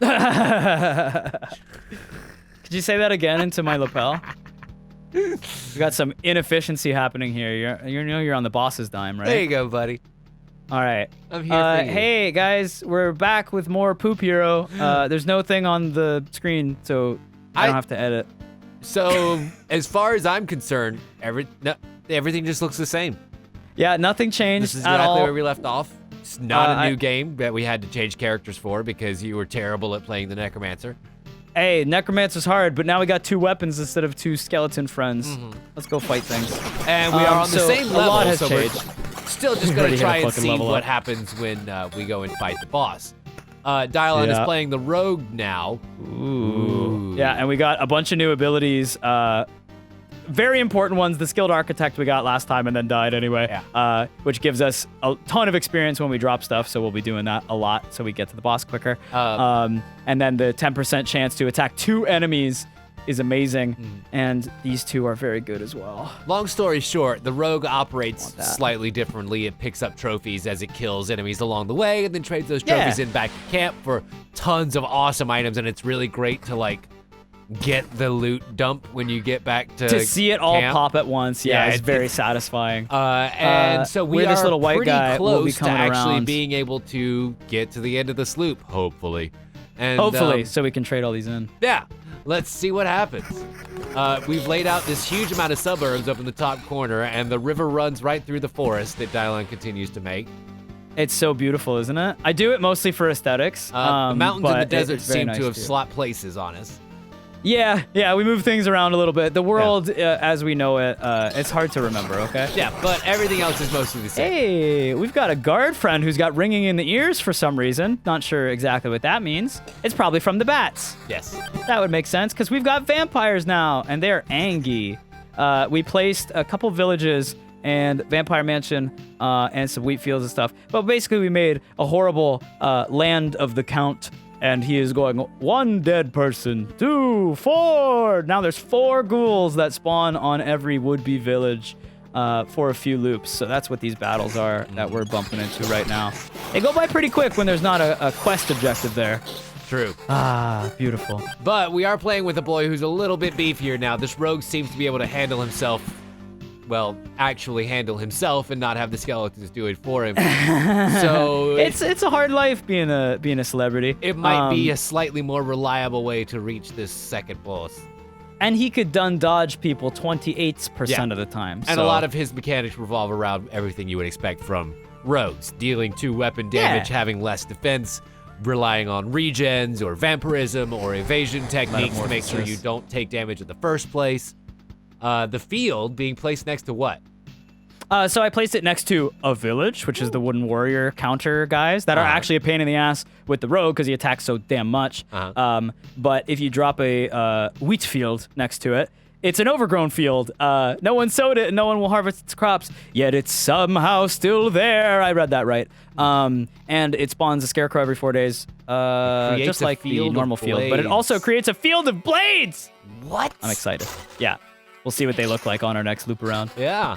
right. Could you say that again into my lapel? We got some inefficiency happening here. You're on the boss's dime, right? There you go, buddy. All right. I'm here for you. Hey guys, we're back with more Poop Hero. There's no thing on the screen, so I don't have to edit. So, as far as I'm concerned, everything just looks the same. Yeah, nothing changed This is at exactly all. where we left off. It's not a new game that we had to change characters for because you were terrible at playing the Necromancer. Hey, Necromancer's hard, but now we got 2 weapons instead of 2 skeleton friends. Let's go fight things. And we are on the same level, a lot has so changed. we're still just going Already to try hit a and fucking see level what up. happens when we go and fight the boss. Dylon is playing the rogue now. Ooh. Yeah, and we got a bunch of new abilities. Very important ones. The Skilled Architect we got last time and then died anyway, which gives us a ton of experience when we drop stuff, so we'll be doing that a lot so we get to the boss quicker. And then the 10% chance to attack 2 enemies is amazing, and these 2 are very good as well. Long story short, the rogue operates slightly differently. It picks up trophies as it kills enemies along the way and then trades those trophies in back to camp for tons of awesome items, and it's really great to like get the loot dump when you get back to see it all camp. pop at once. Yeah, it's very satisfying. And so we we're are this little white pretty guy. close We'll be to coming actually around. being able to get to the end of the sloop, hopefully. And Hopefully, so we can trade all these in. yeah, let's see what happens. We've laid out this huge amount of suburbs up in the top corner, and the river runs right through the forest that Dylon continues to make. It's so beautiful, isn't it? I do it mostly for aesthetics. The mountains and the desert it's very seem nice to have too. slapped places on us. Yeah, we move things around a little bit. The world, as we know it, it's hard to remember, okay? Yeah, but everything else is mostly the same. Hey, we've got a guard friend who's got ringing in the ears for some reason. Not sure exactly what that means. It's probably from the bats. Yes. That would make sense, because we've got vampires now, and they're angry. We placed a couple villages and Vampire Mansion and some wheat fields and stuff. But basically, we made a horrible land of the Count, and he is going 1 dead person, 2, 4. Now there's 4 ghouls that spawn on every would-be village for a few loops. So that's what these battles are that we're bumping into right now. They go by pretty quick when there's not a quest objective there. True. Ah, beautiful. But we are playing with a boy who's a little bit beefier now. This rogue seems to be able to handle himself. Well, actually handle himself and not have the skeletons do it for him. So it's a hard life being a celebrity. it might be a slightly more reliable way to reach this second boss. And he could dodge people 28% of the time. And a lot of his mechanics revolve around everything you would expect from rogues. Dealing 2 weapon damage, having less defense, relying on regens or vampirism or evasion techniques to make sure you don't take damage in the first place. The field being placed next to what? So I placed it next to a village, which is the wooden warrior counter guys that are actually a pain in the ass with the rogue because he attacks so damn much. But if you drop a wheat field next to it, it's an overgrown field. No one sowed it and no one will harvest its crops, yet it's somehow still there. I read that right. And it spawns a scarecrow every 4 days, just like the normal field. But it also creates a field of blades. What? I'm excited. Yeah. We'll see what they look like on our next loop around. Yeah.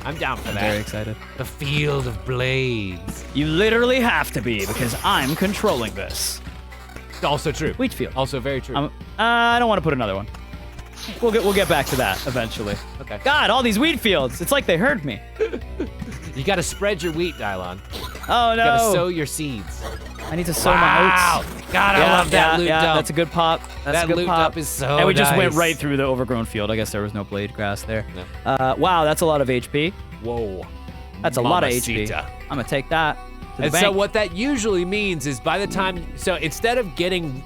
I'm down for that. Very excited. The field of blades. You literally have to be because I'm controlling this. Also true. Wheat field. Also very true. I don't want to put another one. We'll get back to that eventually. Okay. God, all these wheat fields. It's like they heard me. You gotta spread your wheat, Dylon. Oh no. You gotta sow your seeds. I need to sow my oats. God, I love that loot dump. That's a good pop. That's a good loot pop. dump is so And we just went nice. right through the overgrown field. I guess there was no blade grass there. Wow, that's a lot of HP. Whoa. That's a lot of HP. Mamacita. I'm gonna take that to the And bank. so what that usually means is by the time, so instead of getting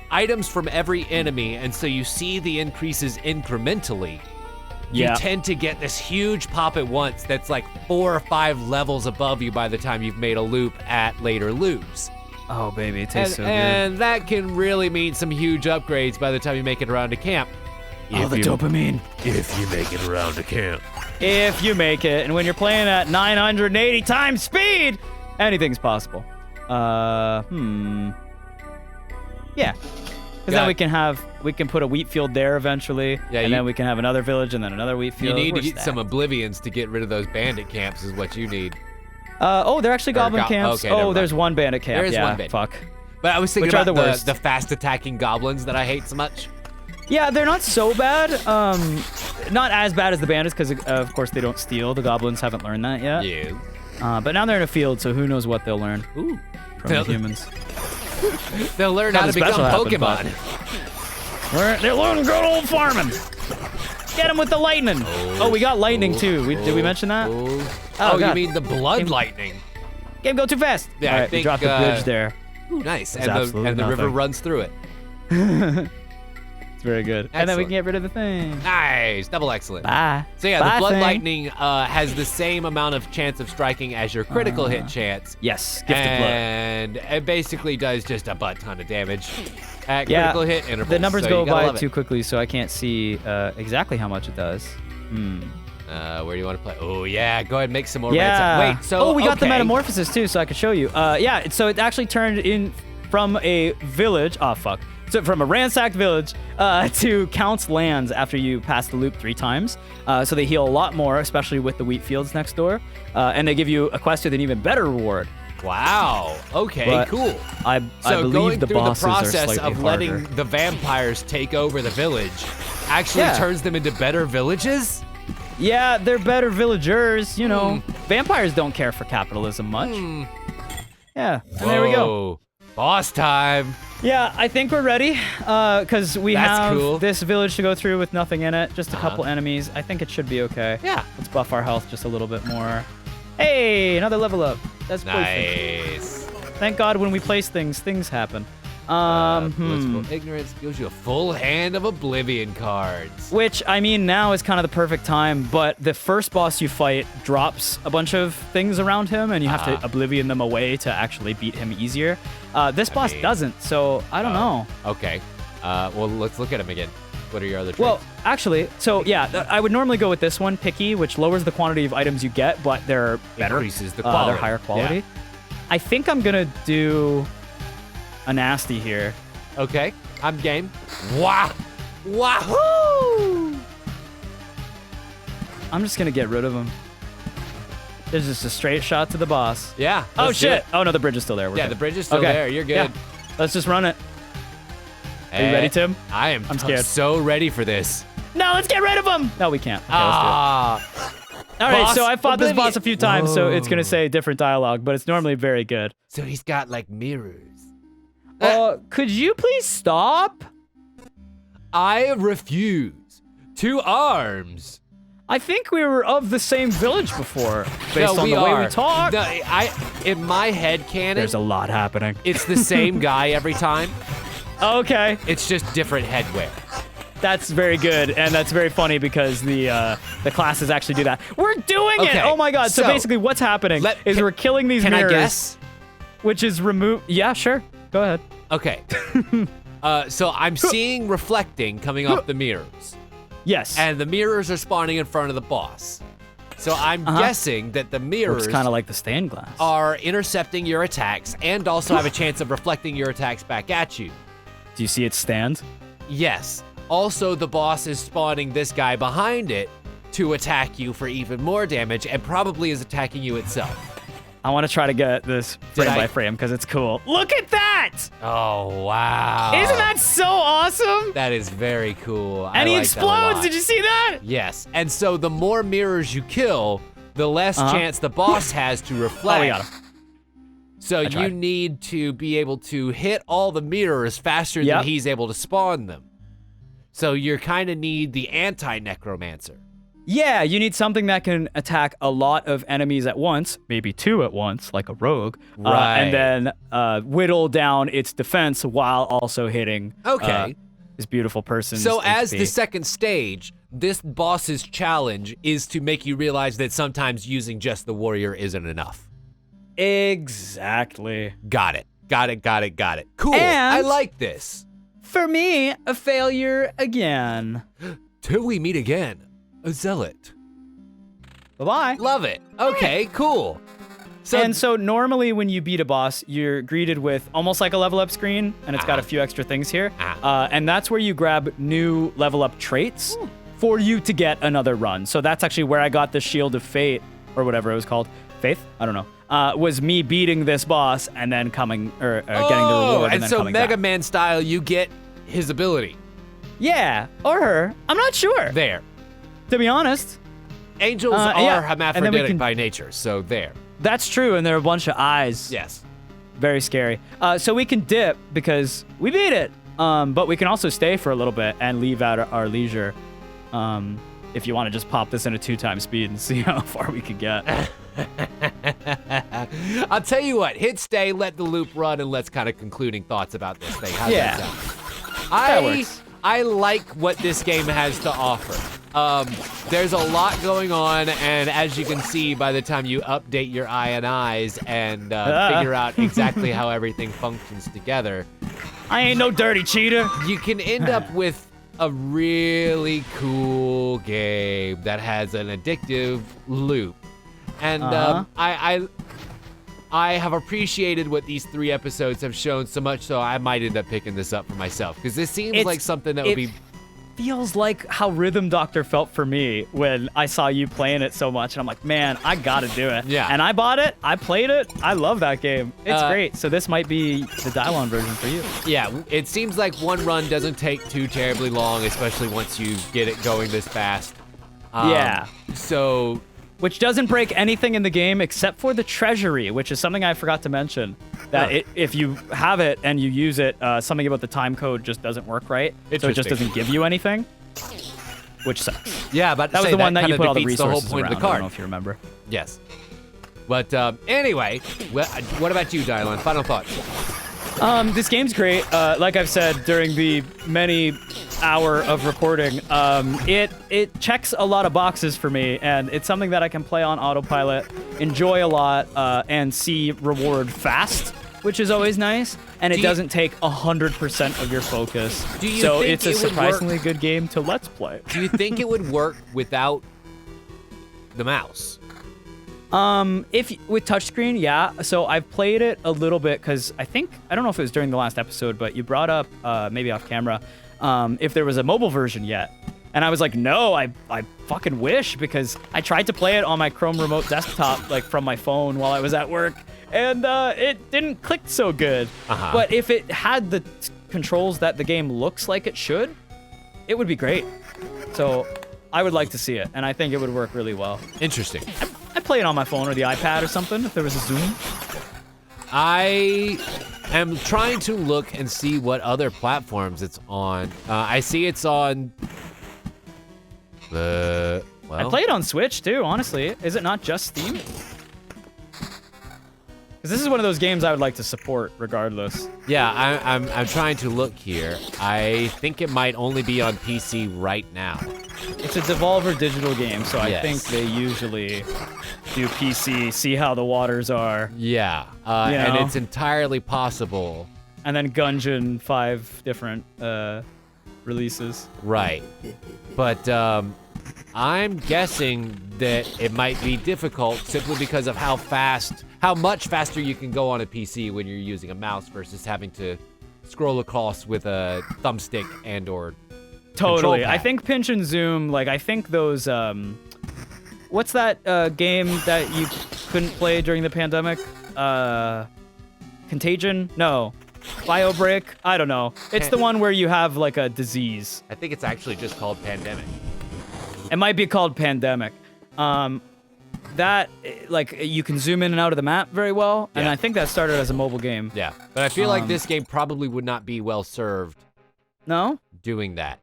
items from every enemy, and so you see the increases incrementally, you tend to get this huge pop at once that's like 4 or 5 levels above you by the time you've made a loop at later loops. Oh baby, it tastes so good. And that can really mean some huge upgrades by the time you make it around to camp. Oh, the dopamine. If you make it around to camp. If you make it, and when you're playing at 980 times speed, anything's possible. Yeah. Because then we can put a wheat field there eventually, and then we can have another village and then another wheat field. You need to get some oblivions to get rid of those bandit camps is what you need. They're actually goblin camps. okay, never There's mind. one bandit camp. There is yeah, one bandit. fuck. But I was thinking Which are about the worst? the fast attacking goblins that I hate so much. Yeah, they're not so bad. Not as bad as the bandits because, of course, they don't steal. The goblins haven't learned that yet. Yeah. But now they're in a field, so who knows what they'll learn Ooh. from the humans. They'll learn how to Nothing become special Pokemon. They're learning good old farming. Get them with the lightning. Oh, we got lightning too. Did we mention that? Oh, you God. mean the blood lightning? Game go too fast. Yeah, All I right, we think, dropped the bridge there. Ooh, nice. It's And absolutely the river nothing. runs through it. It's very good. And then we can get rid of the thing. Nice. Double excellent. Bye. So yeah, Bye, the blood thing. lightning has the same amount of chance of striking as your critical hit chance. Yes, gifted blood. And it basically does just a butt ton of damage at Yeah, critical hit intervals. the numbers so go you gotta by love it. too quickly, so I can't see exactly how much it does. Where do you want to play? Oh yeah, go ahead and make some more Yeah. red. Wait, so we got the okay. metamorphosis too, so I could show you. Yeah, so it actually turned in from a village. Oh fuck. So from a ransacked village to Count's lands after you pass the loop 3 times. So they heal a lot more, especially with the wheat fields next door. And they give you a quest with an even better reward. Wow. Okay, But cool. I So believe going the through the bosses are process slightly of harder. letting the vampires take over the village actually Yeah. turns them into better villages? Yeah, they're better villagers, you know. Hmm. Vampires don't care for capitalism much. Yeah, and there we go. Whoa. Boss time. Yeah, I think we're ready, because we That's have cool. this village to go through with nothing in it, just a couple enemies. I think it should be okay. Yeah. Let's buff our health just a little bit more. Hey, another level up. That's perfect. Nice. Thank God when we place things, things happen. Blissful ignorance gives you a full hand of oblivion cards. Which, I mean, now is kind of the perfect time, but the first boss you fight drops a bunch of things around him, and you have to oblivion them away to actually beat him easier. This boss doesn't, so I don't know. Okay. Well, let's look at him again. What are your other traits? Well, actually, so yeah, I would normally go with this one, Picky, which lowers the quantity of items you get, but they're better. Increases the quality. They're higher quality. Yeah. I think I'm gonna do a nasty here. Okay, I'm game. Wow. Wahoo! I'm just gonna get rid of him. There's just a straight shot to the boss. Yeah. Oh let's do shit! it. Oh no, the bridge is still there. We're Yeah, good. the bridge is still Okay. there. You're good. Yeah. Let's just run it. Are you ready, Tim? I am. I'm scared. So ready for this. No, let's get rid of him. No, we can't. Okay, let's do it. All right, boss so I fought this boss a oblivion. few times, so it's gonna Whoa. say different dialogue, but it's normally very good. So he's got like mirrors. Could you please stop? I refuse. 2 arms. I think we were of the same village before, based No, on we the way are. we talk. No, in my head canon, There's a lot happening. it's the same guy every time. Okay, It's just different headwear. that's very good, and that's very funny because the classes actually do that. We're doing Okay, it! Oh my god! So, so, basically, what's happening is we're killing these Can mirrors, I guess? which is remove. Yeah, sure. Go ahead. Okay. So I'm seeing reflecting coming off the mirrors. Yes. And the mirrors are spawning in front of the boss. So I'm guessing that the mirrors Looks kind of like the stained glass. are intercepting your attacks and also have a chance of reflecting your attacks back at you. Do you see it stand? Yes. Also, the boss is spawning this guy behind it to attack you for even more damage and probably is attacking you itself. I want to try to get this frame by frame because it's cool. Look at that! Oh, wow. Isn't that so awesome? That is very cool. And I he like that a lot. explodes. Did you see that? Yes. And so the more mirrors you kill, the less chance the boss has to reflect. Oh, we got him. So you tried. need to be able to hit all the mirrors faster Yep. than he's able to spawn them. So you kind of need the anti-necromancer. Yeah, you need something that can attack a lot of enemies at once, maybe 2 at once, like a rogue, Right. and then whittle down its defense while also hitting Okay. this beautiful person's So as HP. the second stage, this boss's challenge is to make you realize that sometimes using just the warrior isn't enough. Exactly. Got it. Cool. And- I like this. For me, a failure again. Till we meet again, a zealot. Bye-bye. Love it. Okay, cool. So And so normally when you beat a boss, you're greeted with almost like a level up screen, and it's got a few extra things here. And that's where you grab new level up traits for you to get another run. So that's actually where I got the Shield of Fate, or whatever it was called. Faith? I don't know. was me beating this boss and then getting the reward. And then so coming Mega back. Man style, you get his ability. Yeah, or her. I'm not sure. There. To be honest. Angels yeah. are And then we hermaphroditic can- by nature, so there. That's true, and there are a bunch of eyes. Yes. Very scary. So we can dip because we beat it. But we can also stay for a little bit and leave at our leisure. If you want to just pop this into 2x speed and see how far we can get. I'll tell you what, hit stay, let the loop run, and let's kind of concluding thoughts about this thing. How's Yeah. that sound? That works. I like what this game has to offer. There's a lot going on, and as you can see, by the time you update your INIs and figure out exactly how everything functions together, I ain't no dirty cheater. you can end up with a really cool game that has an addictive loop. And I have appreciated what these 3 episodes have shown so much, so I might end up picking this up for myself, because this seems like something that would be... Feels like how Rhythm Doctor felt for me when I saw you playing it so much, and I'm like, man, I gotta do it. Yeah. And I bought it, I played it, I love that game. It's great. So this might be the Dylon version for you. Yeah, it seems like one run doesn't take too terribly long, especially once you get it going this fast. Yeah. So... Which doesn't break anything in the game except for the treasury, which is something I forgot to mention. That if you have it and you use it, something about the time code just doesn't work right. So it just doesn't give you anything, which sucks. Yeah, but that was the one that you kinda put all the defeats resources whole point around. of the I card. don't know if you remember. Yes. But anyway, what about you, Dylon? Final thoughts? This game's great. Like I've said during the many hour of recording, it checks a lot of boxes for me, and it's something that I can play on autopilot, enjoy a lot, and see reward fast, which is always nice. And it doesn't take 100% of your focus. So it's a surprisingly good game to let's play. Do you think it would work without the mouse? With touchscreen, yeah. So I've played it a little bit because I don't know if it was during the last episode, but you brought up, maybe off camera, if there was a mobile version yet. And I was like, no, I fucking wish, because I tried to play it on my Chrome remote desktop, like from my phone while I was at work, and it didn't click so good. But if it had the controls that the game looks like it should, it would be great. So I would like to see it, and I think it would work really well. Interesting. I'd play it on my phone or the iPad or something if there was a Zoom. I am trying to look and see what other platforms it's on. I see it's on the... I played on Switch too, honestly. Is it not just Steam? Because this is one of those games I would like to support regardless. Yeah, I'm trying to look here. I think it might only be on PC right now. It's a Devolver Digital game, so I Yes. think they usually do PC, see how the waters are, Yeah, You and know? it's entirely possible. and then Gungeon 5 different releases. Right. But I'm guessing that it might be difficult simply because of how much faster you can go on a PC when you're using a mouse versus having to scroll across with a thumbstick and or Totally. control I pad. think pinch and zoom, like I think those what's that game that you couldn't play during the pandemic? Contagion? No. BioBreak? I don't know. It's the one where you have like a disease. I think it's actually just called Pandemic. It might be called Pandemic. That like you can zoom in and out of the map very well, and Yeah. I think that started as a mobile game. Yeah, but I feel like this game probably would not be well served No? doing that.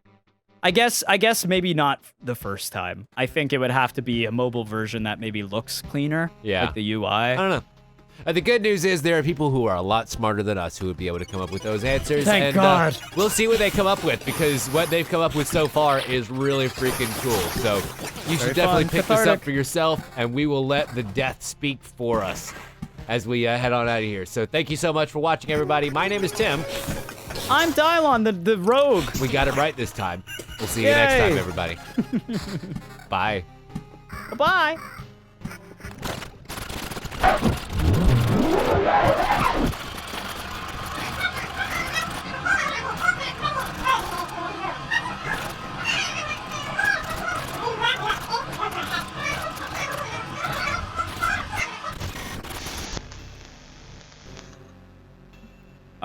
I guess maybe not the first time. I think it would have to be a mobile version that maybe looks cleaner. Yeah. Like the UI. I don't know. The good news is there are people who are a lot smarter than us who would be able to come up with those answers. Thank and, God. We'll see what they come up with, because what they've come up with so far is really freaking cool. So you should Very definitely fun, pick this up cathartic. for yourself, and we will let the death speak for us as we head on out of here. So thank you so much for watching, everybody. My name is Tim. I'm Dylon, the rogue. We got it right this time. We'll see you next Yay. time, everybody. Bye. Bye.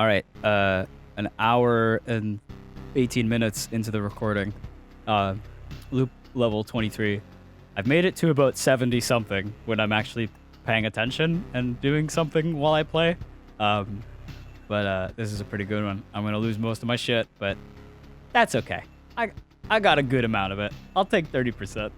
right, an hour and 18 minutes into the recording, loop level 23. I've made it to about 70 something when I'm actually paying attention and doing something while I play. But this is a pretty good one. I'm gonna lose most of my shit, but that's okay. I got a good amount of it. I'll take 30%.